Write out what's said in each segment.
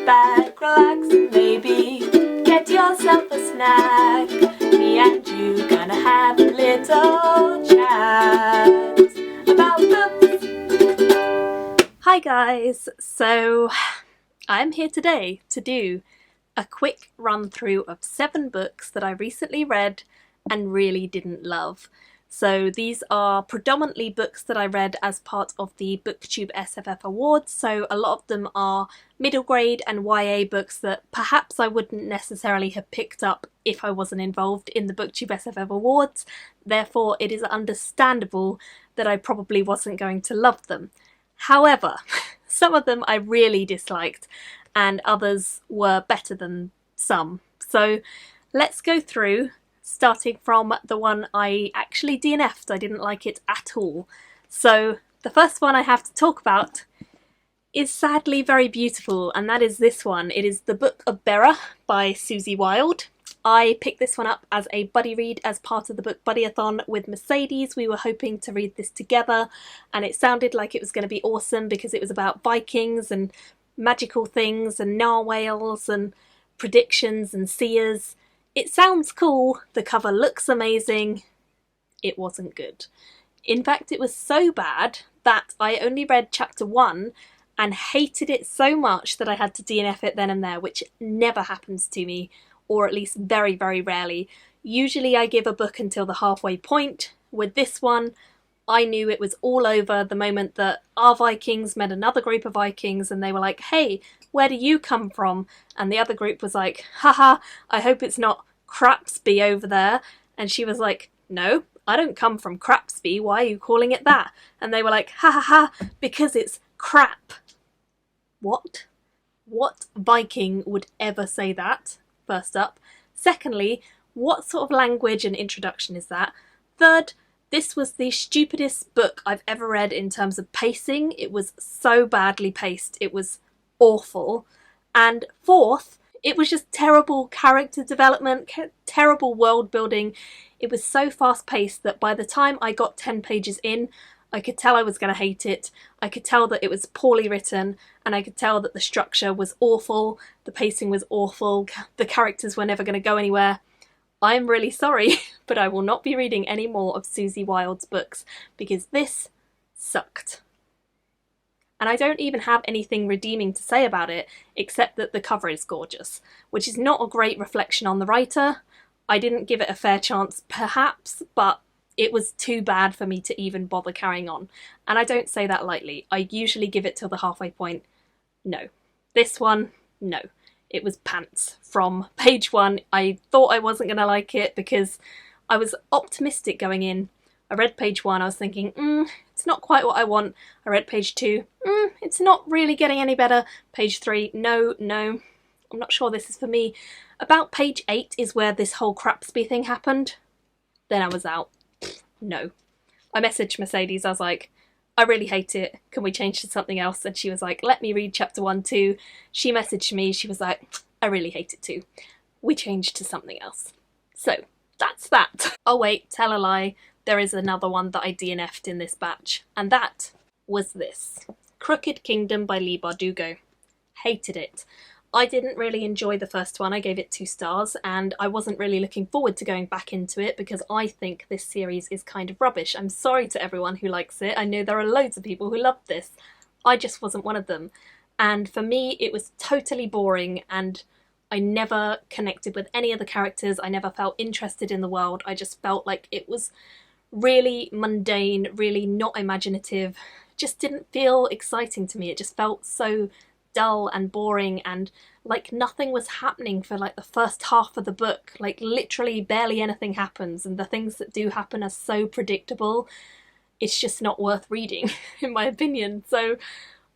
back, relax, and maybe get yourself a snack. Me and you gonna have a little chat about books. Hi guys, so I'm here today to do a quick run through of 7 books that I recently read and really didn't love. So these are predominantly books that I read as part of the BookTube SFF Awards, so a lot of them are middle grade and YA books that perhaps I wouldn't necessarily have picked up if I wasn't involved in the BookTube SFF Awards, therefore it is understandable that I probably wasn't going to love them. However, some of them I really disliked and others were better than some. So let's go through, starting from the one I actually DNF'd. I didn't like it at all. So the first one I have to talk about is sadly very beautiful, and that is this one. It is The Book of Bearer by Susie Wilde. I picked this one up as a buddy read as part of the Book Buddy-a-thon with Mercedes. We were hoping to read this together and it sounded like it was going to be awesome because it was about Vikings and magical things and narwhals and predictions and seers. It sounds cool, the cover looks amazing. It wasn't good. In fact, it was so bad that I only read chapter 1 and hated it so much that I had to DNF it then and there, which never happens to me, or at least very, very rarely. Usually I give a book until the halfway point. With this one, I knew it was all over the moment that our Vikings met another group of Vikings and they were like, hey, where do you come from? And the other group was like, haha, I hope it's not Crapsby over there. And she was like, no, I don't come from Crapsby, why are you calling it that? And they were like, ha ha ha, because it's crap. What? What Viking would ever say that? First up. Secondly, what sort of language and introduction is that? Third, this was the stupidest book I've ever read in terms of pacing. It was so badly paced. It was awful. And fourth, it was just terrible character development, terrible world building. It was so fast paced that by the time I got 10 pages in, I could tell I was going to hate it. I could tell that it was poorly written, and I could tell that the structure was awful, the pacing was awful, the characters were never going to go anywhere. I'm really sorry, but I will not be reading any more of Susie Wilde's books because this sucked. And I don't even have anything redeeming to say about it, except that the cover is gorgeous, which is not a great reflection on the writer. I didn't give it a fair chance, perhaps, but it was too bad for me to even bother carrying on. And I don't say that lightly. I usually give it till the halfway point. No. This one, no. It was pants. From page 1, I thought I wasn't going to like it because I was optimistic going in. I read page 1, I was thinking, it's not quite what I want. I read page 2, it's not really getting any better. Page 3, no, I'm not sure this is for me. About page 8 is where this whole Crapsby thing happened. Then I was out. No. I messaged Mercedes, I was like, I really hate it, can we change to something else? And she was like, let me read chapter 1 too. She messaged me, she was like, I really hate it too. We changed to something else. So, that's that. Oh wait, tell a lie. There is another one that I DNF'd in this batch, and that was this. Crooked Kingdom by Leigh Bardugo. Hated it. I didn't really enjoy the first one, I gave it 2 stars, and I wasn't really looking forward to going back into it because I think this series is kind of rubbish. I'm sorry to everyone who likes it, I know there are loads of people who love this. I just wasn't one of them. And for me, it was totally boring, and I never connected with any of the characters, I never felt interested in the world, I just felt like it was really mundane, really not imaginative, just didn't feel exciting to me. It just felt so dull and boring and like nothing was happening for like the first half of the book. Like literally barely anything happens, and the things that do happen are so predictable. It's just not worth reading in my opinion. So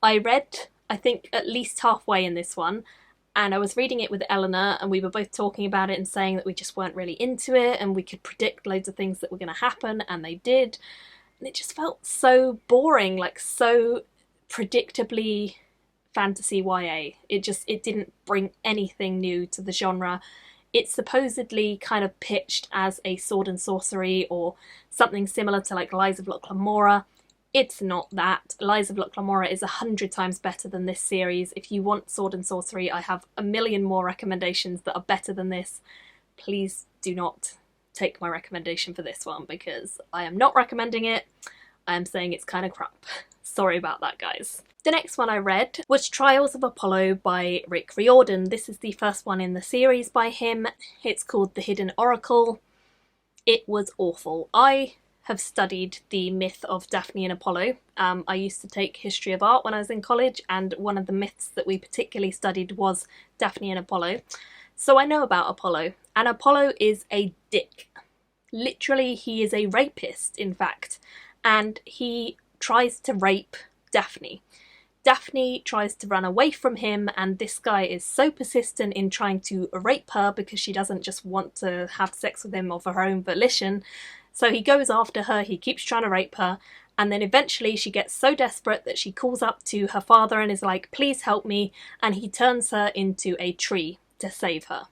I read, I think, at least halfway in this one, and I was reading it with Eleanor and we were both talking about it and saying that we just weren't really into it and we could predict loads of things that were going to happen, and they did. And it just felt so boring, like so predictably fantasy YA. It didn't bring anything new to the genre. It's supposedly kind of pitched as a sword and sorcery or something similar to like Lies of Locke Lamora. It's not that. Lies of Locke Lamora is 100 times better than this series. If you want sword and sorcery, I have a million more recommendations that are better than this. Please do not take my recommendation for this one, because I am not recommending it. I am saying it's kind of crap. Sorry about that, guys. The next one I read was Trials of Apollo by Rick Riordan. This is the first one in the series by him. It's called The Hidden Oracle. It was awful. I have studied the myth of Daphne and Apollo. I used to take history of art when I was in college, and one of the myths that we particularly studied was Daphne and Apollo. So I know about Apollo, and Apollo is a dick. Literally, he is a rapist, in fact, and he tries to rape Daphne. Daphne tries to run away from him, and this guy is so persistent in trying to rape her because she doesn't just want to have sex with him of her own volition. So he goes after her, he keeps trying to rape her, and then eventually she gets so desperate that she calls up to her father and is like, please help me, and he turns her into a tree to save her.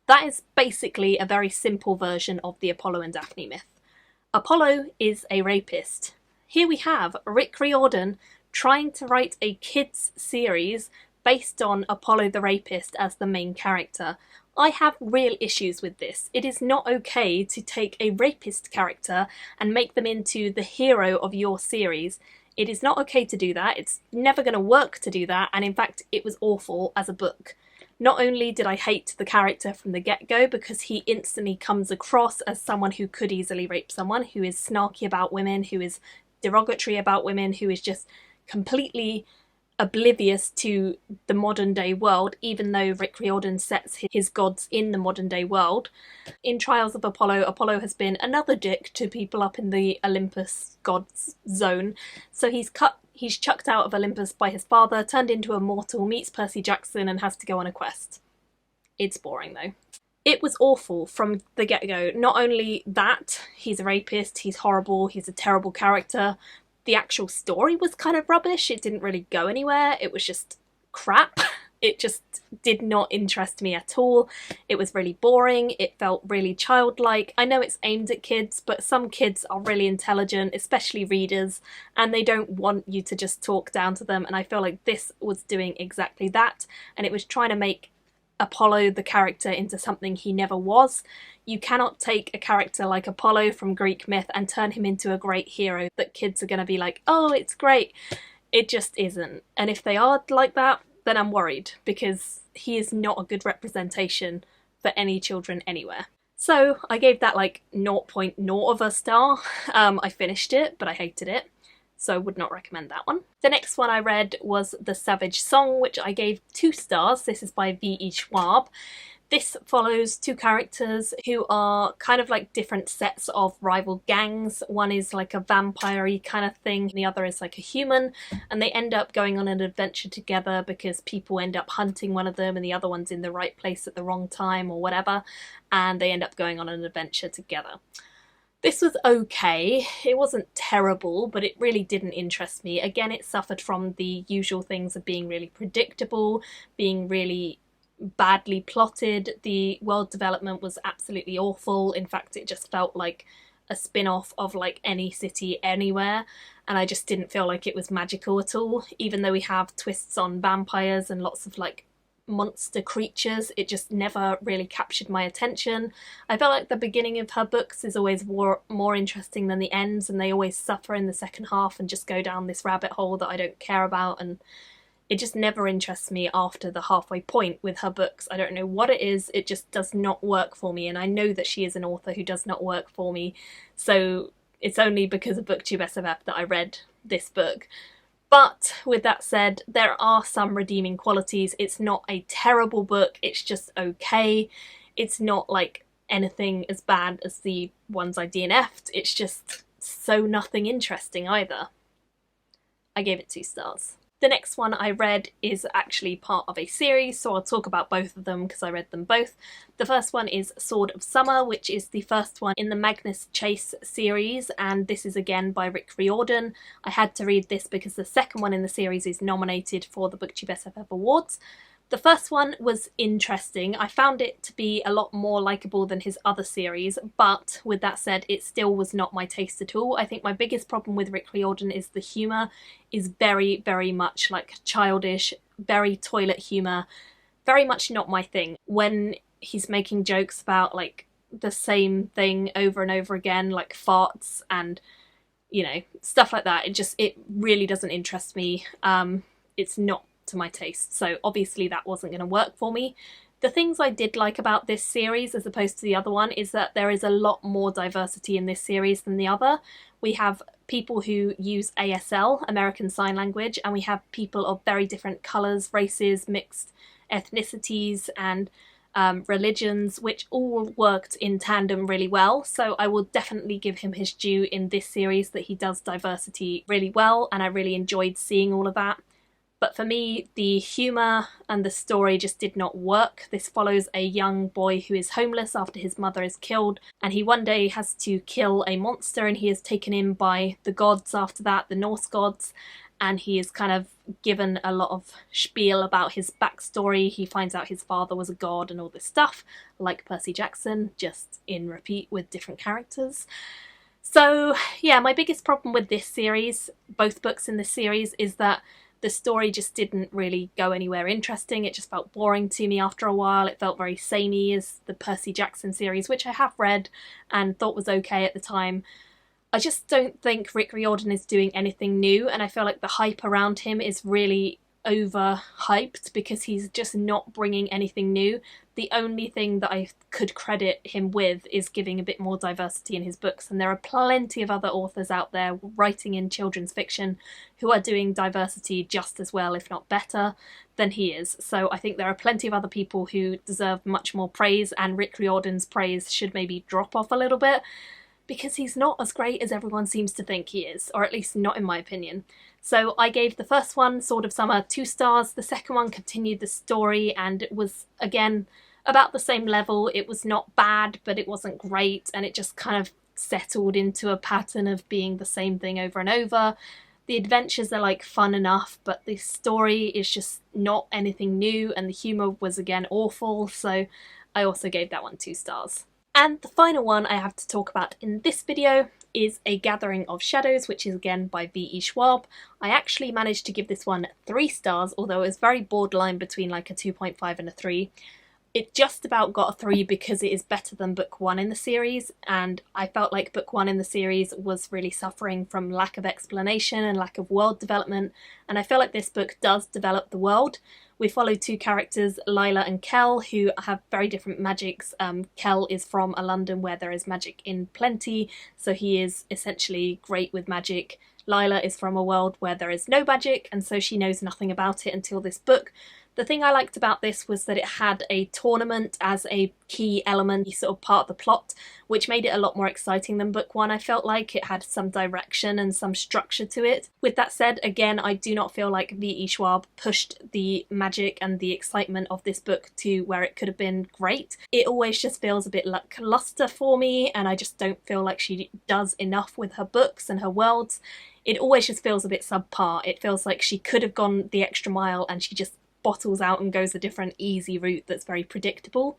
That is basically a very simple version of the Apollo and Daphne myth. Apollo is a rapist. Here we have Rick Riordan trying to write a kids series based on Apollo the rapist as the main character. I have real issues with this. It is not okay to take a rapist character and make them into the hero of your series. It is not okay to do that. It's never going to work to do that, and in fact it was awful as a book. Not only did I hate the character from the get-go because he instantly comes across as someone who could easily rape someone, who is snarky about women, who is derogatory about women, who is just completely oblivious to the modern day world, even though Rick Riordan sets his gods in the modern day world. In Trials of Apollo, Apollo has been another dick to people up in the Olympus gods zone. So he's chucked out of Olympus by his father, turned into a mortal, meets Percy Jackson and has to go on a quest. It's boring though. It was awful from the get-go. Not only that, he's a rapist, he's horrible, he's a terrible character. The actual story was kind of rubbish. It didn't really go anywhere. It was just crap. It just did not interest me at all. It was really boring. It felt really childlike. I know it's aimed at kids, but some kids are really intelligent, especially readers, and they don't want you to just talk down to them, and I feel like this was doing exactly that, and it was trying to make Apollo the character into something he never was. You cannot take a character like Apollo from Greek myth and turn him into a great hero that kids are going to be like, oh, it's great. It just isn't. And if they are like that, then I'm worried, because he is not a good representation for any children anywhere. So I gave that like 0.0 of a star. I finished it, but I hated it, so I would not recommend that one. The next one I read was The Savage Song, which I gave 2 stars. This is by V.E. Schwab. This follows 2 characters who are kind of like different sets of rival gangs. One is like a vampire-y kind of thing, and the other is like a human, and they end up going on an adventure together because people end up hunting one of them and the other one's in the right place at the wrong time or whatever, and they end up going on an adventure together. This was okay. It wasn't terrible, but it really didn't interest me. Again, it suffered from the usual things of being really predictable, being really badly plotted. The world development was absolutely awful. In fact, it just felt like a spin-off of like Any City Anywhere, and I just didn't feel like it was magical at all. Even though we have twists on vampires and lots of like monster creatures, it just never really captured my attention. I felt like the beginning of her books is always more interesting than the ends, and they always suffer in the second half and just go down this rabbit hole that I don't care about, and it just never interests me after the halfway point with her books. I don't know what it is, it just does not work for me, and I know that she is an author who does not work for me, so it's only because of BookTube SFF that I read this book. But with that said, there are some redeeming qualities. It's not a terrible book, it's just okay. It's not like anything as bad as the ones I DNF'd, it's just so nothing interesting either. I gave it 2 stars. The next one I read is actually part of a series, so I'll talk about both of them because I read them both. The first one is Sword of Summer, which is the first one in the Magnus Chase series, and this is again by Rick Riordan. I had to read this because the second one in the series is nominated for the BookTube SFF Awards, The first one was interesting. I found it to be a lot more likeable than his other series, but with that said, it still was not my taste at all. I think my biggest problem with Rick Riordan is the humour is very, very much like childish, very toilet humour, very much not my thing. When he's making jokes about like the same thing over and over again, like farts and, you know, stuff like that, it really doesn't interest me. It's not to my taste, so obviously that wasn't going to work for me. The things I did like about this series as opposed to the other one is that there is a lot more diversity in this series than the other. We have people who use ASL, American Sign Language, and we have people of very different colours, races, mixed ethnicities and religions, which all worked in tandem really well. So I will definitely give him his due in this series that he does diversity really well, and I really enjoyed seeing all of that. But for me, the humour and the story just did not work. This follows a young boy who is homeless after his mother is killed, and he one day has to kill a monster, and he is taken in by the gods after that, the Norse gods, and he is kind of given a lot of spiel about his backstory. He finds out his father was a god and all this stuff, like Percy Jackson, just in repeat with different characters. So yeah, my biggest problem with this series, both books in this series, is that the story just didn't really go anywhere interesting. It just felt boring to me after a while. It felt very samey as the Percy Jackson series, which I have read and thought was okay at the time. I just don't think Rick Riordan is doing anything new, and I feel like the hype around him is really overhyped because he's just not bringing anything new. The only thing that I could credit him with is giving a bit more diversity in his books, and there are plenty of other authors out there writing in children's fiction who are doing diversity just as well, if not better, than he is. So I think there are plenty of other people who deserve much more praise, and Rick Riordan's praise should maybe drop off a little bit, because he's not as great as everyone seems to think he is, or at least not in my opinion. So I gave the first one, Sword of Summer, 2 stars. The second one continued the story and it was, again, about the same level. It was not bad, but it wasn't great, and it just kind of settled into a pattern of being the same thing over and over. The adventures are like fun enough, but the story is just not anything new, and the humour was again awful, so I also gave that one 2 stars. And the final one I have to talk about in this video is A Gathering of Shadows, which is again by V.E. Schwab. I actually managed to give this one 3 stars, although it was very borderline between like a 2.5 and a 3. It just about got a 3 because it is better than book 1 in the series, and I felt like book 1 in the series was really suffering from lack of explanation and lack of world development, and I feel like this book does develop the world. We follow 2 characters, Lila and Kel, who have very different magics. Kel is from a London where there is magic in plenty, so he is essentially great with magic. Lila is from a world where there is no magic, and so she knows nothing about it until this book. The thing I liked about this was that it had a tournament as a key element, sort of part of the plot, which made it a lot more exciting than book 1. I felt like it had some direction and some structure to it. With that said, again, I do not feel like V.E. Schwab pushed the magic and the excitement of this book to where it could have been great. It always just feels a bit lackluster for me, and I just don't feel like she does enough with her books and her worlds. It always just feels a bit subpar. It feels like she could have gone the extra mile and she just bottles out and goes a different easy route that's very predictable.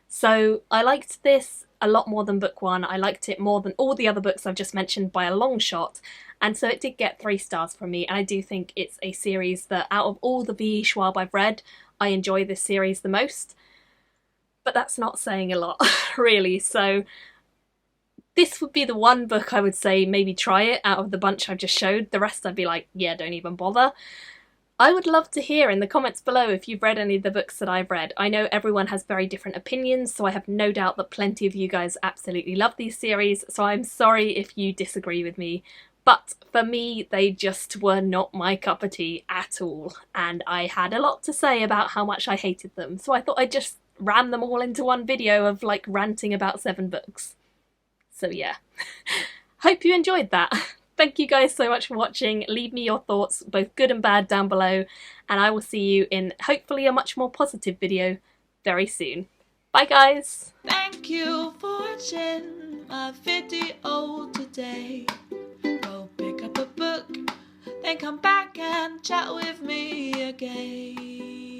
So I liked this a lot more than book 1. I liked it more than all the other books I've just mentioned by a long shot, and so it did get 3 stars from me, and I do think it's a series that out of all the V.E. Schwab I've read, I enjoy this series the most. But that's not saying a lot, really, so this would be the one book I would say maybe try it out of the bunch I've just showed. The rest I'd be like, yeah, don't even bother. I would love to hear in the comments below if you've read any of the books that I've read. I know everyone has very different opinions, so I have no doubt that plenty of you guys absolutely love these series, so I'm sorry if you disagree with me. But for me, they just were not my cup of tea at all, and I had a lot to say about how much I hated them, so I thought I'd just ram them all into one video of like ranting about 7 books. So yeah, hope you enjoyed that. Thank you guys so much for watching. Leave me your thoughts, both good and bad, down below, and I will see you in hopefully a much more positive video very soon. Bye guys! Thank you for watching my video today. Go pick up a book, then come back and chat with me again.